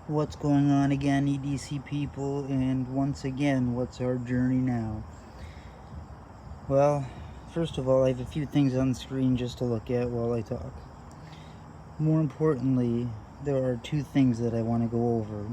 What's going on again, EDC people, and once again, what's our journey now? Well, first of all, I have a few things on the screen just to look at while I talk. More importantly, there are two things that I want to go over.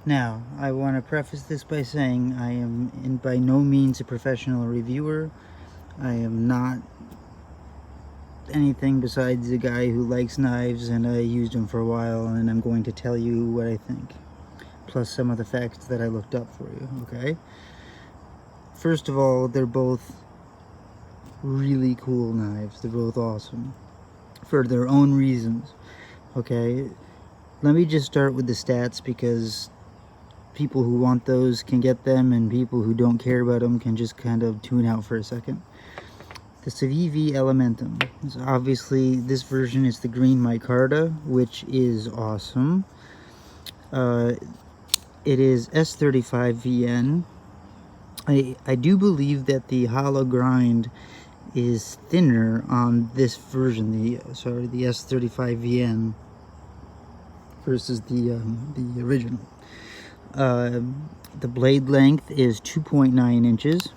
Now, I want to preface this by saying I am by no means a professional reviewer. I am not anything besides a guy who likes knives, and I used them for a while, and I'm going to tell you what I think, plus some of the facts that I looked up for you, okay? First of all, they're both really cool knives. They're both awesome for their own reasons, okay? Let me just start with the stats, because people who want those can get them, and people who don't care about them can just kind of tune out for a second. The Civivi Elementum. So obviously, this version is the green micarta, which is awesome. It is S35VN. I do believe that the hollow grind is thinner on this version, the S35VN versus the original. The blade length is 2.9 inches,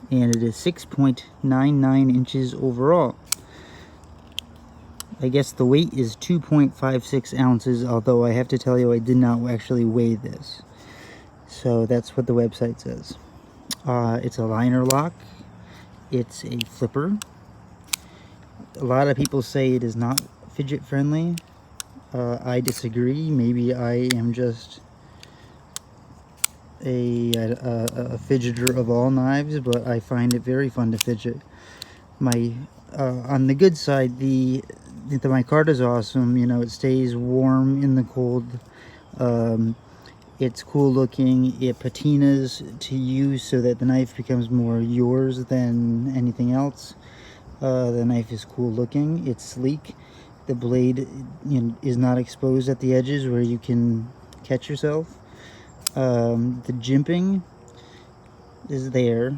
and it is 6.99 inches overall. I guess the weight is 2.56 ounces, although I have to tell you I did not actually weigh this. So that's what the website says. It's a liner lock. It's a flipper. A lot of people say it is not fidget friendly. I disagree. Maybe I am just a fidgeter of all knives, but I find it very fun to fidget. On the good side, the micarta is awesome. You know, it stays warm in the cold. It's cool looking. It patinas to you so that the knife becomes more yours than anything else. The knife is cool looking. It's sleek. The blade, is not exposed at the edges where you can catch yourself. The jimping is there.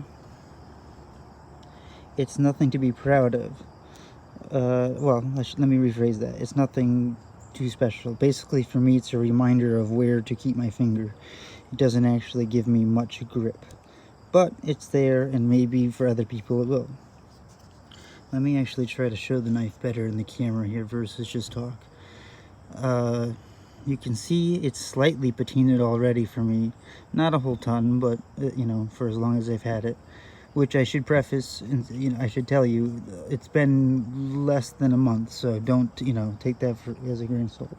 It's nothing to be proud of. Well, let me rephrase that. It's nothing too special. Basically, for me, it's a reminder of where to keep my finger. It doesn't actually give me much grip, but it's there, and maybe for other people it will. Let me actually try to show the knife better in the camera here versus just talk. You can see it's slightly patinaed already for me. Not a whole ton, but for as long as I've had it. Which I should preface, and I should tell you, it's been less than a month, so don't take that as a grain of salt.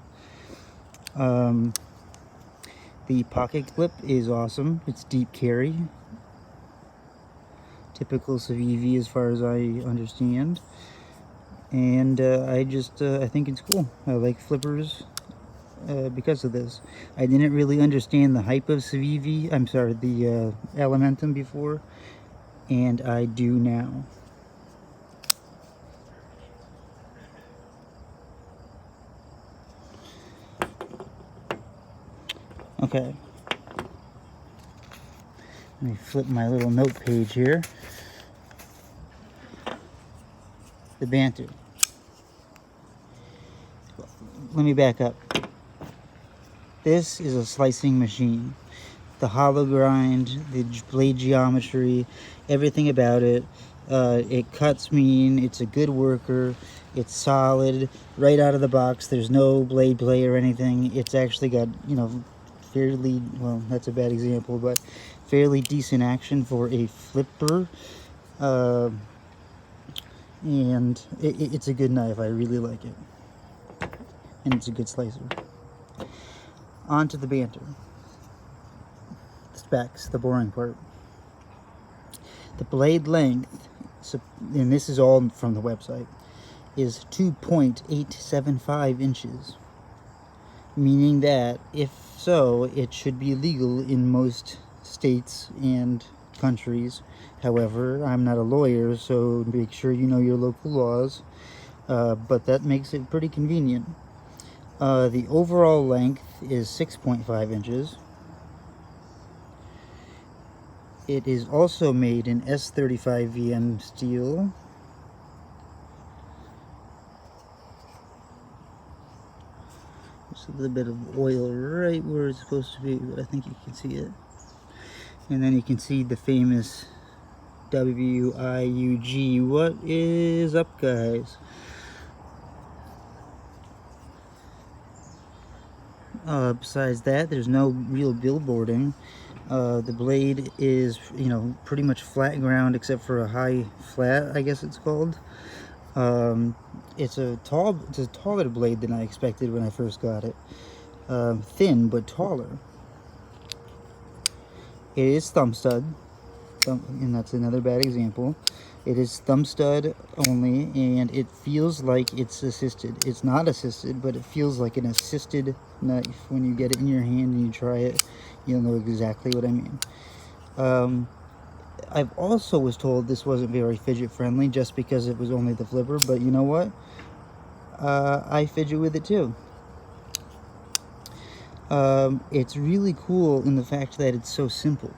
The pocket clip is awesome. It's deep carry, typical Civivi as far as I understand, and I think it's cool. I like flippers because of this. I didn't really understand the hype of Civivi. I'm sorry, the Elementum before. And I do now. Okay. Let me flip my little note page here. The Banter. Let me back up. This is a slicing machine. The hollow grind, the blade geometry, everything about it. It cuts mean. It's a good worker. It's solid right out of the box. There's no blade play or anything. It's actually got fairly, well, that's a bad example, but fairly decent action for a flipper. And it's a good knife. I really like it, and it's a good slicer. On to the Banter. Specs, the boring part. The blade length, and this is all from the website, is 2.875 inches, meaning that if so, it should be legal in most states and countries. However, I'm not a lawyer, so make sure you know your local laws, but that makes it pretty convenient. The overall length is 6.5 inches. It is also made in S35 VM steel. Just a little bit of oil right where it's supposed to be, but I think you can see it. And then you can see the famous WIUG. What is up, guys? Besides that, there's no real billboarding. The blade is, you know, pretty much flat ground except for a high flat, I guess it's called. It's a taller blade than I expected when I first got it. Thin but taller. It is thumb stud, and that's another bad example. It is thumb stud only, and it feels like it's assisted. It's not assisted, but it feels like an assisted knife. When you get it in your hand and you try it, you'll know exactly what I mean. I've also was told this wasn't very fidget friendly just because it was only the flipper, but you know what? I fidget with it too. It's really cool in the fact that it's so simple.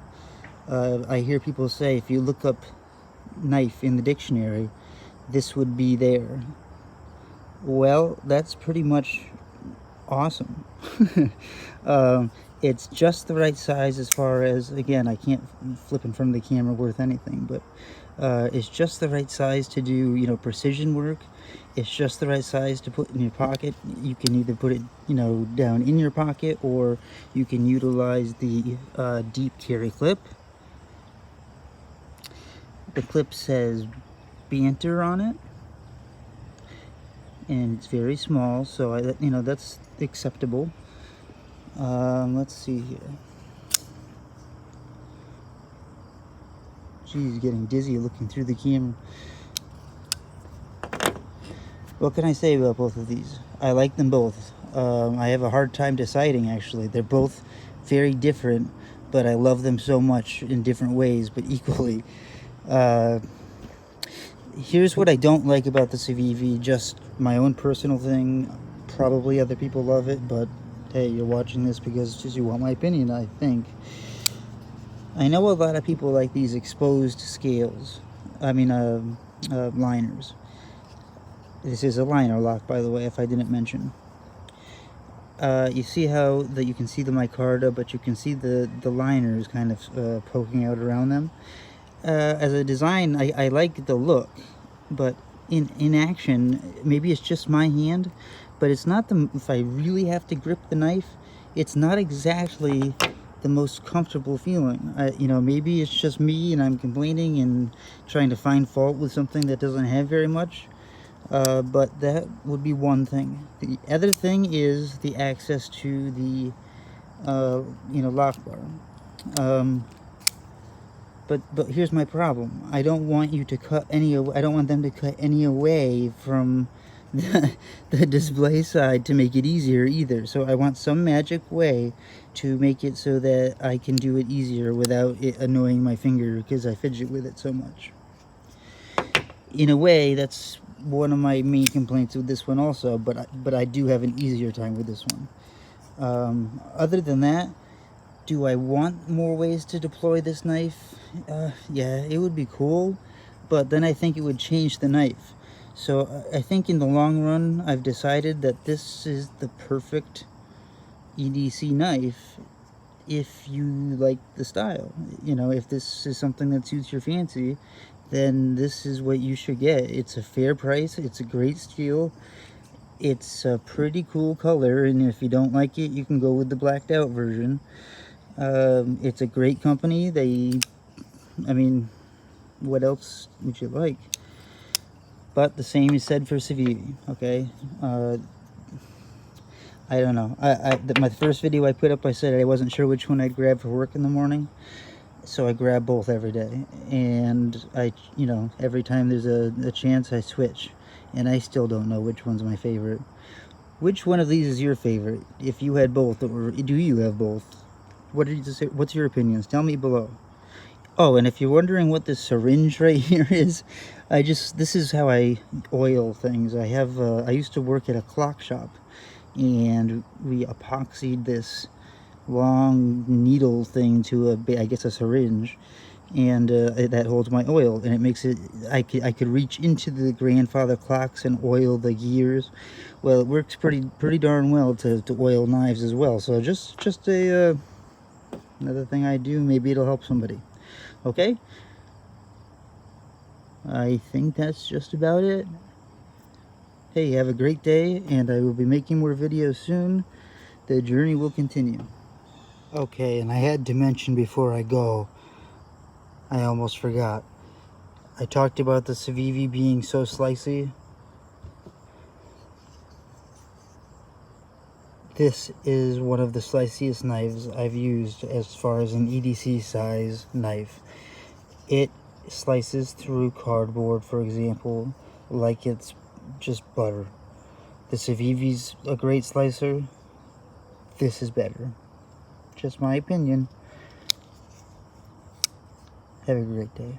I hear people say if you look up knife in the dictionary, this would be there. Well, that's pretty much awesome. It's just the right size as far as, again, I can't flip in front of the camera worth anything, but it's just the right size to do, you know, precision work. It's just the right size to put in your pocket. You can either put it, you know, down in your pocket, or you can utilize the deep carry clip. The clip says Banter on it, and it's very small, so you know, that's acceptable. Let's see here. Geez, getting dizzy looking through the camera. What can I say about both of these? I like them both. I have a hard time deciding, actually. They're both very different, but I love them so much in different ways, but equally. Here's what I don't like about the Civivi, just my own personal thing. Probably other people love it, but hey, you're watching this because you want my opinion, I think. I know a lot of people like these exposed scales. I mean, liners. This is a liner lock, by the way, if I didn't mention. You see how that you can see the micarta, but you can see the liners kind of poking out around them. As a design, I like the look, but in action, maybe it's just my hand, but it's not if I really have to grip the knife, it's not exactly the most comfortable feeling. You know, maybe it's just me and I'm complaining and trying to find fault with something that doesn't have very much, but that would be one thing. The other thing is the access to the, you know, lock bar. But here's my problem. I don't want you to cut any. I don't want them to cut any away from the display side to make it easier either. So I want some magic way to make it so that I can do it easier without it annoying my finger because I fidget with it so much. In a way, that's one of my main complaints with this one also. But I do have an easier time with this one. Other than that, do I want more ways to deploy this knife? Yeah, it would be cool, but then I think it would change the knife. So I think in the long run, I've decided that this is the perfect EDC knife if you like the style. You know, if this is something that suits your fancy, then this is what you should get. It's a fair price, it's a great steel, it's a pretty cool color, and if you don't like it, you can go with the blacked out version. It's a great company. I mean, what else would you like? But the same is said for Civivi, okay? I don't know. My first video I put up, I said I wasn't sure which one I'd grab for work in the morning. So I grab both every day. And you know, every time there's a chance, I switch. And I still don't know which one's my favorite. Which one of these is your favorite? If you had both, or do you have both? What's your opinions? Tell me below. Oh, and if you're wondering what this syringe right here is, this is how I oil things. I used to work at a clock shop, and we epoxied this long needle thing to I guess a syringe, and that holds my oil, and it makes it, I could reach into the grandfather clocks and oil the gears. Well, it works pretty darn well to oil knives as well. So just a another thing I do. Maybe it'll help somebody. Okay, I think that's just about it. Hey, have a great day, and I will be making more videos soon. The journey will continue. Okay, and I had to mention before I go, I almost forgot. I talked about the Civivi being so slicey. This is one of the sliciest knives I've used as far as an EDC size knife. It slices through cardboard, for example, like it's just butter. The Civivi's a great slicer. This is better. Just my opinion. Have a great day.